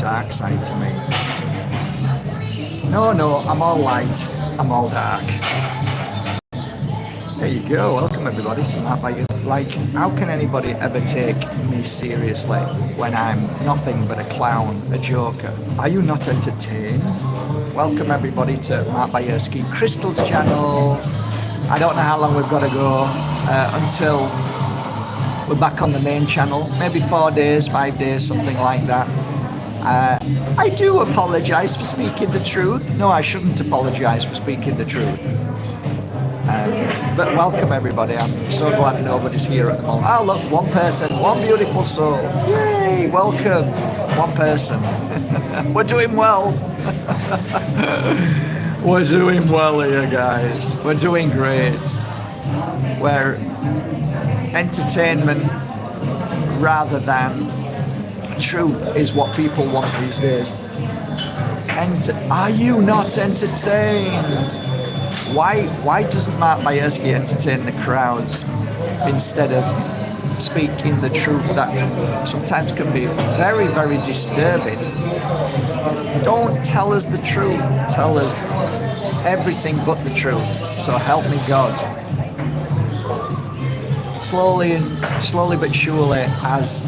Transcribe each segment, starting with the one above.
dark side to me. No, I'm all light. I'm all dark. There you go. Welcome everybody to Matt by. Like, how can anybody ever take me seriously when I'm nothing but a clown, a joker? Are you not entertained? Welcome everybody to Matt Bajerski Crystal's channel. I don't know how long we've got to go until we're back on the main channel. Maybe 4 days, 5 days, something like that. I do apologise for speaking the truth. No, I shouldn't apologise for speaking the truth. But welcome everybody. I'm so glad nobody's here at the moment. Oh look, one person, one beautiful soul. Yay, welcome. One person. We're doing well. We're doing well here, guys. We're doing great. We're entertainment rather than truth is what people want these days. Are you not entertained? Why doesn't Matt Bajerski entertain the crowds instead of speaking the truth that sometimes can be very, very disturbing? Don't tell us the truth. Tell us everything but the truth. So help me God. Slowly but surely, as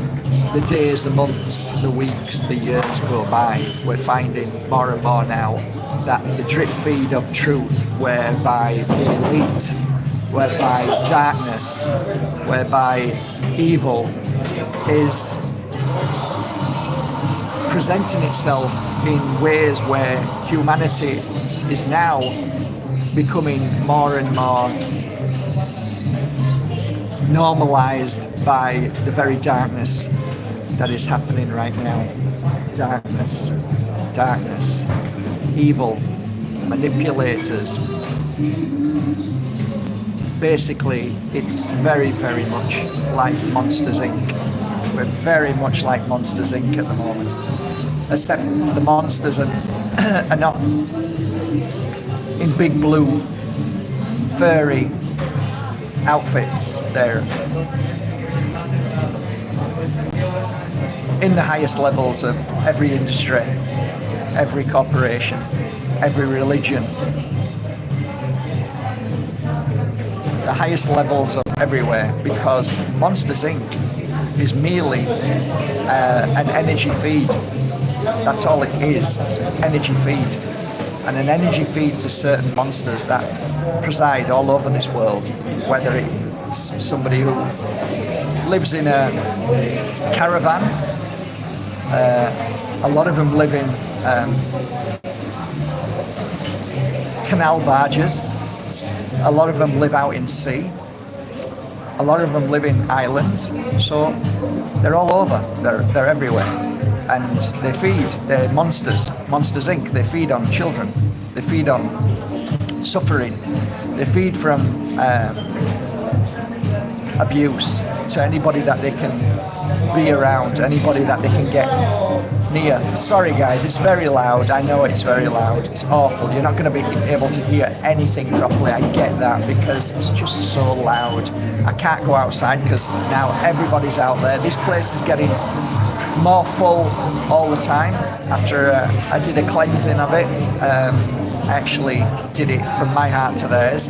the days, the months, the weeks, the years go by, we're finding more and more now that the drip feed of truth, whereby the elite, whereby darkness, whereby evil is presenting itself in ways where humanity is now becoming more and more normalized by the very darkness that is happening right now. Darkness, evil, manipulators. Basically, it's very, very much like Monsters Inc. We're very much like Monsters Inc. at the moment. Except the monsters are not in big blue, furry outfits. They're in the highest levels of every industry, every corporation, every religion. The highest levels of everywhere, because Monsters Inc. is merely an energy feed. That's all it is. It's an energy feed. And an energy feed to certain monsters that preside all over this world, whether it's somebody who lives in a caravan. A lot of them live in canal barges. A lot of them live out in sea. A lot of them live in islands. So they're all over. They're everywhere. And they feed. They're monsters. Monsters Inc. They feed on children. They feed on suffering. They feed from abuse to anybody that they can be around, anybody that they can get near. Sorry guys, it's very loud. I know it's very loud. It's awful. You're not going to be able to hear anything properly. I get that because it's just so loud. I can't go outside because now everybody's out there. This place is getting more full all the time. After I did a cleansing of it, I actually did it from my heart to theirs.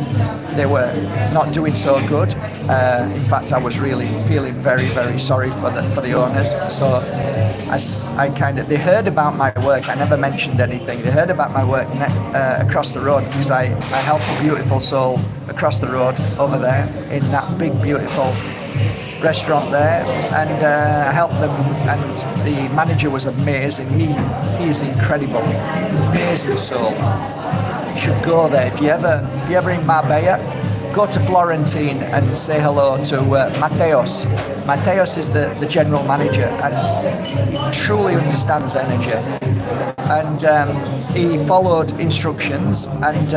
They were not doing so good. In fact, I was really feeling very, very sorry for the owners. So they heard about my work. I never mentioned anything. They heard about my work across the road because I helped a beautiful soul across the road over there in that big, beautiful restaurant there, and I helped them, and the manager was amazing. He's incredible, amazing soul. You should go there if you ever in Marbella. Go to Florentine and say hello to Mateos. Mateos is the general manager, and he truly understands energy. And he followed instructions, and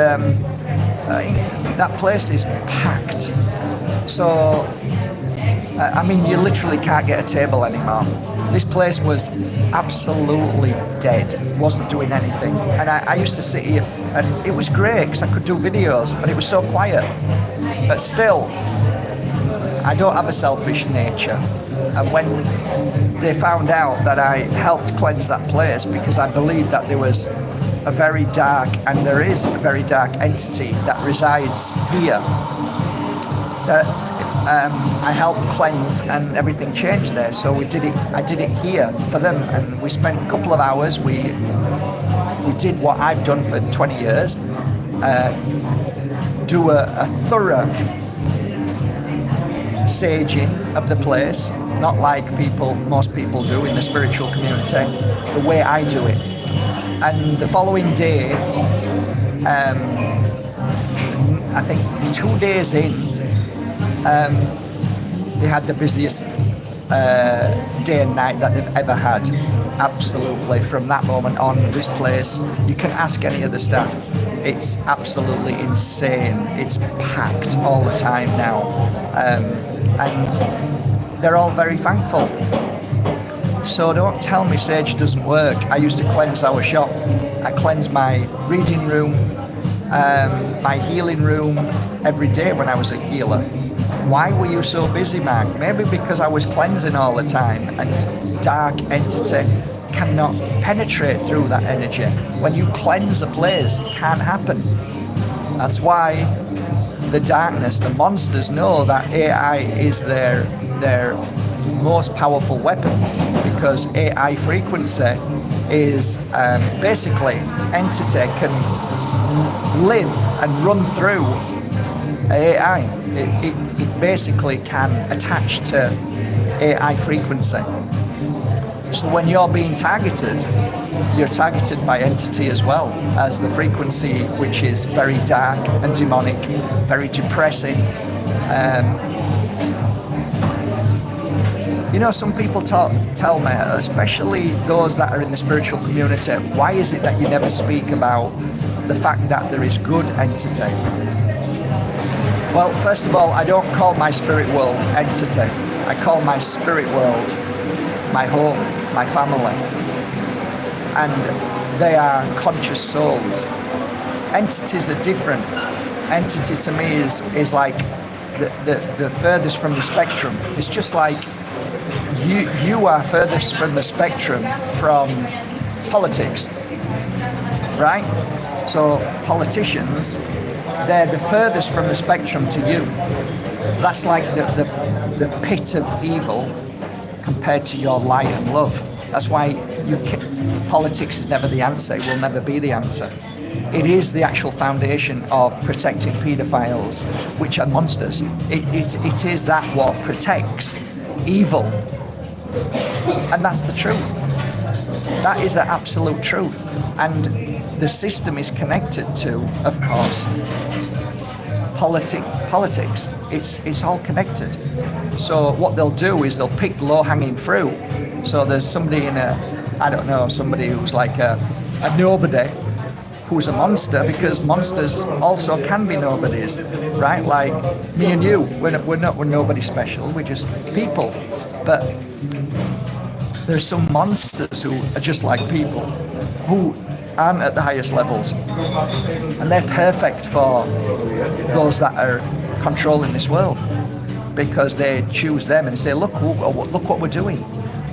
that place is packed. So I mean, you literally can't get a table anymore. This place was absolutely dead, wasn't doing anything. And I used to sit here, and it was great because I could do videos, but it was so quiet. But still, I don't have a selfish nature. And when they found out that I helped cleanse that place because I believed that there was a very dark, and there is a very dark entity that resides here, that I helped cleanse and everything changed there. So I did it here for them, and we spent a couple of hours. We did what I've done for 20 years, do a thorough saging of the place, not like most people do in the spiritual community, the way I do it. And the following day, I think 2 days in, they had the busiest day and night that they've ever had. Absolutely, from that moment on, this place, you can ask any of the staff, it's absolutely insane. It's packed all the time now. And they're all very thankful. So don't tell me sage doesn't work. I used to cleanse our shop. I cleansed my reading room, my healing room every day when I was a healer. Why were you so busy, Mark? Maybe because I was cleansing all the time, and dark entity cannot penetrate through that energy. When you cleanse a place, it can't happen. That's why the darkness, the monsters know that AI is their most powerful weapon, because AI frequency is basically entity can live and run through AI. It basically can attach to AI frequency. So when you're being targeted, you're targeted by entity as well as the frequency, which is very dark and demonic, very depressing. Some people tell me, especially those that are in the spiritual community, why is it that you never speak about the fact that there is good entity? Well, first of all, I don't call my spirit world entity. I call my spirit world my home, my family. And they are conscious souls. Entities are different. Entity to me is like the furthest from the spectrum. It's just like you are furthest from the spectrum from politics, right? So politicians, they're the furthest from the spectrum to you. That's like the pit of evil compared to your light and love. That's why politics is never the answer. It will never be the answer. It is the actual foundation of protecting paedophiles, which are monsters. It is that what protects evil. And that's the truth. That is the absolute truth. And the system is connected to, of course, politics. It's all connected. So what they'll do is they'll pick low-hanging fruit. So there's somebody somebody who's like a nobody, who's a monster, because monsters also can be nobodies, right? Like me and you, we're nobody special, we're just people. But there's some monsters who are just like people, who aren't at the highest levels. And they're perfect for those that are controlling this world, because they choose them and say, look what we're doing.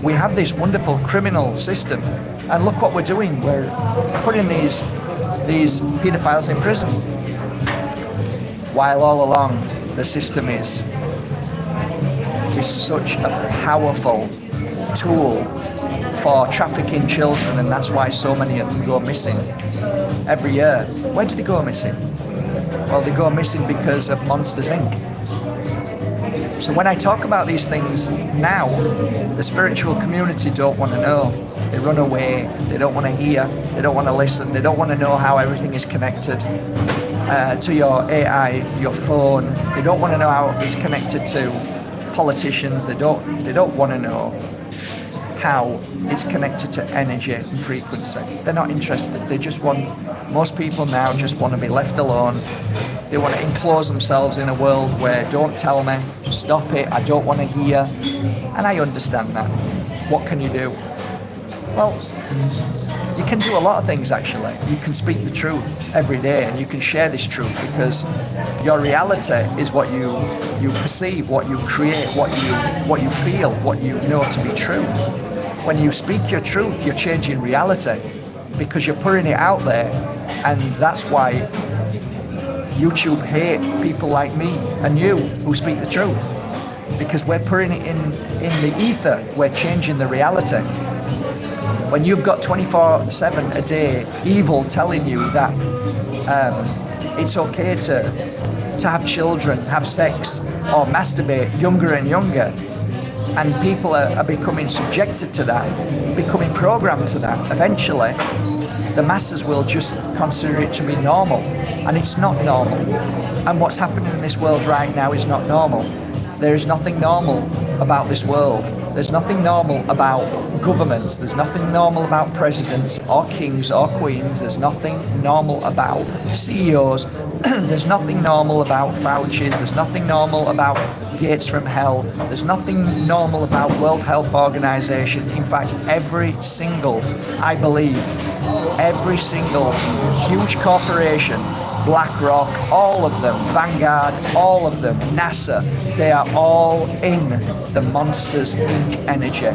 We have this wonderful criminal system, and look what we're doing. We're putting these paedophiles in prison. While all along the system is such a powerful tool for trafficking children, and that's why so many of them go missing every year. Where do they go missing? Well, they go missing because of Monsters Inc. So when I talk about these things now, the spiritual community don't want to know. They run away, they don't want to hear, they don't want to listen, they don't want to know how everything is connected to your AI, your phone. They don't want to know how it's connected to politicians. They don't want to know how it's connected to energy and frequency. They're not interested. Most people now just want to be left alone. They want to enclose themselves in a world where don't tell me, stop it, I don't want to hear. And I understand that. What can you do? Well, You can do a lot of things, actually. You can speak the truth every day, and you can share this truth, because your reality is what you perceive, what you create, what you feel, what you know to be true. When you speak your truth, you're changing reality, because you're putting it out there. And that's why YouTube hate people like me and you who speak the truth, because we're putting it in the ether. We're changing the reality. When you've got 24/7 a day evil telling you that it's okay to have children, have sex, or masturbate younger and younger, and people are becoming subjected to that, becoming programmed to that, eventually the masses will just consider it to be normal, and it's not normal. And what's happening in this world right now is not normal. There is nothing normal about this world. There's nothing normal about governments. There's nothing normal about presidents or kings or queens. There's nothing normal about CEOs. There's nothing normal about Fauci's. There's nothing normal about gates from hell. There's nothing normal about World Health Organization. In fact, every single, I believe, every single huge corporation, BlackRock, all of them, Vanguard, all of them, NASA, they are all in the Monsters Inc. energy.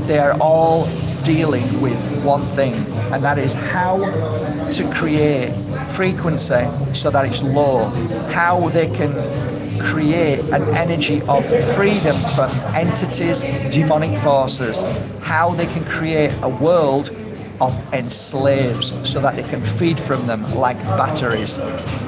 They are all dealing with one thing, and that is how to create frequency so that it's low, how they can create an energy of freedom from entities, demonic forces, how they can create a world of enslaves so that they can feed from them like batteries.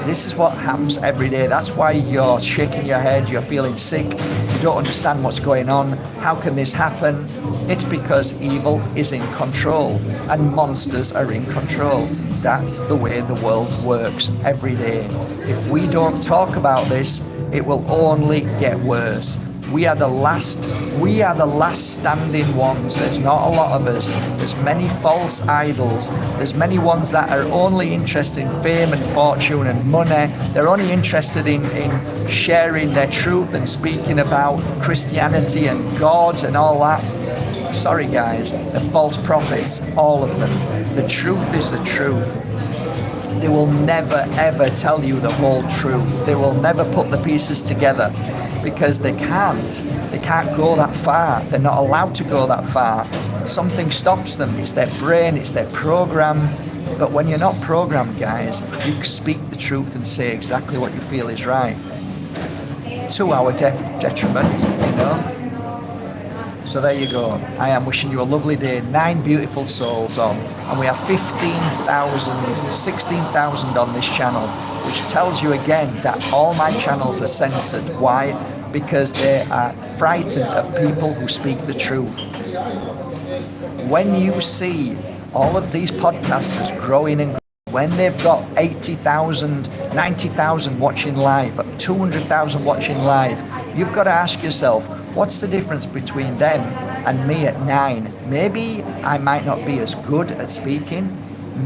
This is what happens every day. That's why you're shaking your head, you're feeling sick, you don't understand what's going on. How can this happen? It's because evil is in control and monsters are in control. That's the way the world works every day. If we don't talk about this, it will only get worse. We are the last standing ones. There's not a lot of us. There's many false idols. There's many ones that are only interested in fame and fortune and money. They're only interested in sharing their truth and speaking about Christianity and God and all that. Sorry guys, the false prophets, all of them. The truth is the truth. They will never ever tell you the whole truth. They will never put the pieces together, because they can't. They can't go that far. They're not allowed to go that far. Something stops them. It's their brain, it's their program. But when you're not programmed, guys, you speak the truth and say exactly what you feel is right. To our detriment, you know. So there you go. I am wishing you a lovely day. 9 beautiful souls on. And we have 15,000, 16,000 on this channel, which tells you again that all my channels are censored. Why? Because they are frightened of people who speak the truth. When you see all of these podcasters growing and when they've got 80,000, 90,000 watching live, 200,000 watching live, you've got to ask yourself, what's the difference between them and me at 9? Maybe I might not be as good at speaking.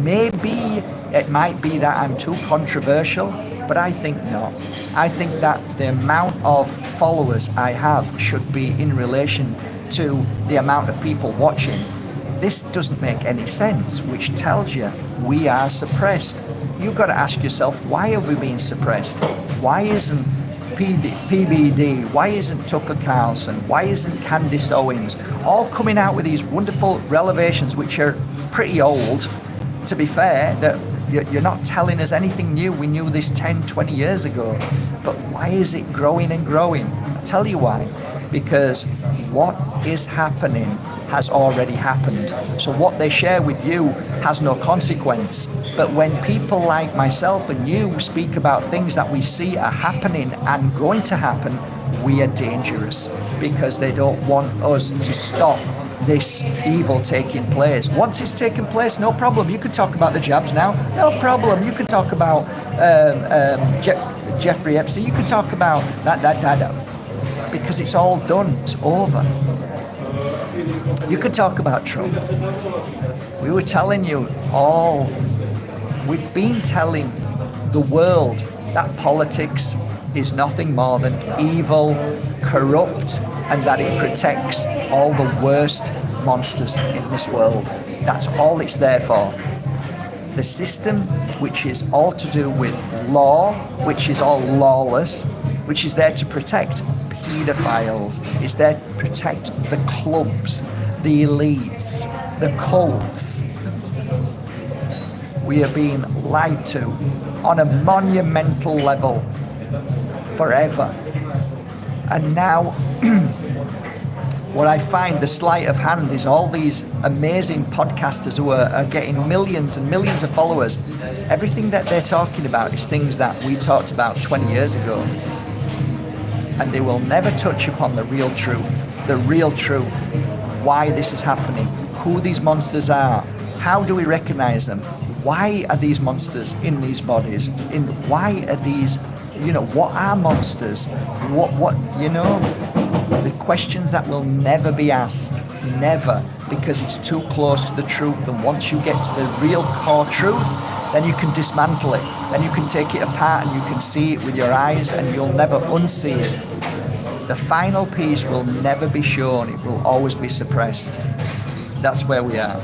Maybe it might be that I'm too controversial, but I think not. I think that the amount of followers I have should be in relation to the amount of people watching. This doesn't make any sense, which tells you we are suppressed. You've got to ask yourself, why are we being suppressed? Why isn't PBD, why isn't Tucker Carlson, why isn't Candace Owens all coming out with these wonderful revelations, which are pretty old, to be fair, that you're not telling us anything new. We knew this 10, 20 years ago, but why is it growing and growing? I'll tell you why. Because what is happening has already happened. So what they share with you has no consequence. But when people like myself and you speak about things that we see are happening and going to happen, we are dangerous, because they don't want us to stop this evil taking place. Once it's taken place, no problem. You can talk about the jabs now. No problem. You can talk about Jeffrey Epstein. You can talk about that. Because it's all done. It's over. You could talk about Trump. We were telling you all. We've been telling the world that politics is nothing more than evil, corrupt, and that it protects all the worst monsters in this world. That's all it's there for. The system, which is all to do with law, which is all lawless, which is there to protect pedophiles, is there to protect the clubs, the elites, the cults. We are being lied to on a monumental level forever. And now what I find the sleight of hand is all these amazing podcasters who are getting millions and millions of followers. Everything that they're talking about is things that we talked about 20 years ago. And they will never touch upon the real truth, why this is happening, who these monsters are, how do we recognize them, why are these monsters in these bodies, why are these, what are monsters, the questions that will never be asked, never, because it's too close to the truth. And once you get to the real core truth, then you can dismantle it, then you can take it apart and you can see it with your eyes and you'll never unsee it. The final piece will never be shown, it will always be suppressed. That's where we are.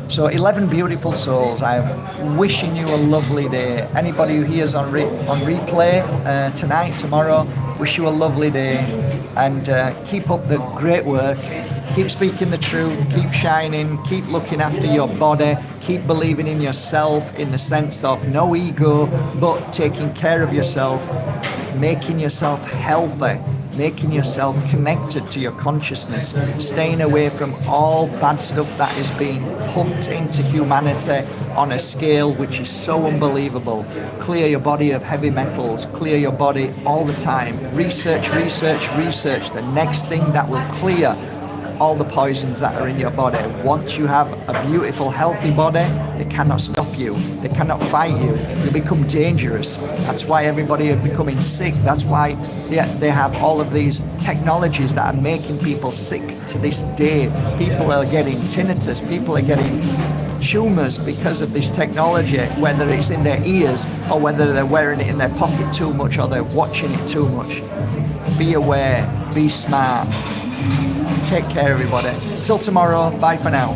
So 11 beautiful souls, I'm wishing you a lovely day. Anybody who hears on replay tonight, tomorrow, wish you a lovely day, and keep up the great work. Keep speaking the truth, keep shining, keep looking after your body, keep believing in yourself in the sense of no ego, but taking care of yourself, making yourself healthy, making yourself connected to your consciousness, staying away from all bad stuff that is being pumped into humanity on a scale which is so unbelievable. Clear your body of heavy metals, clear your body all the time. Research, research, research. The next thing that will clear all the poisons that are in your body. Once you have a beautiful, healthy body, they cannot stop you. They cannot fight you. You become dangerous. That's why everybody is becoming sick. That's why they have all of these technologies that are making people sick to this day. People are getting tinnitus. People are getting tumors because of this technology, whether it's in their ears or whether they're wearing it in their pocket too much or they're watching it too much. Be aware. Be smart. Take care, everybody. Till tomorrow. Bye for now.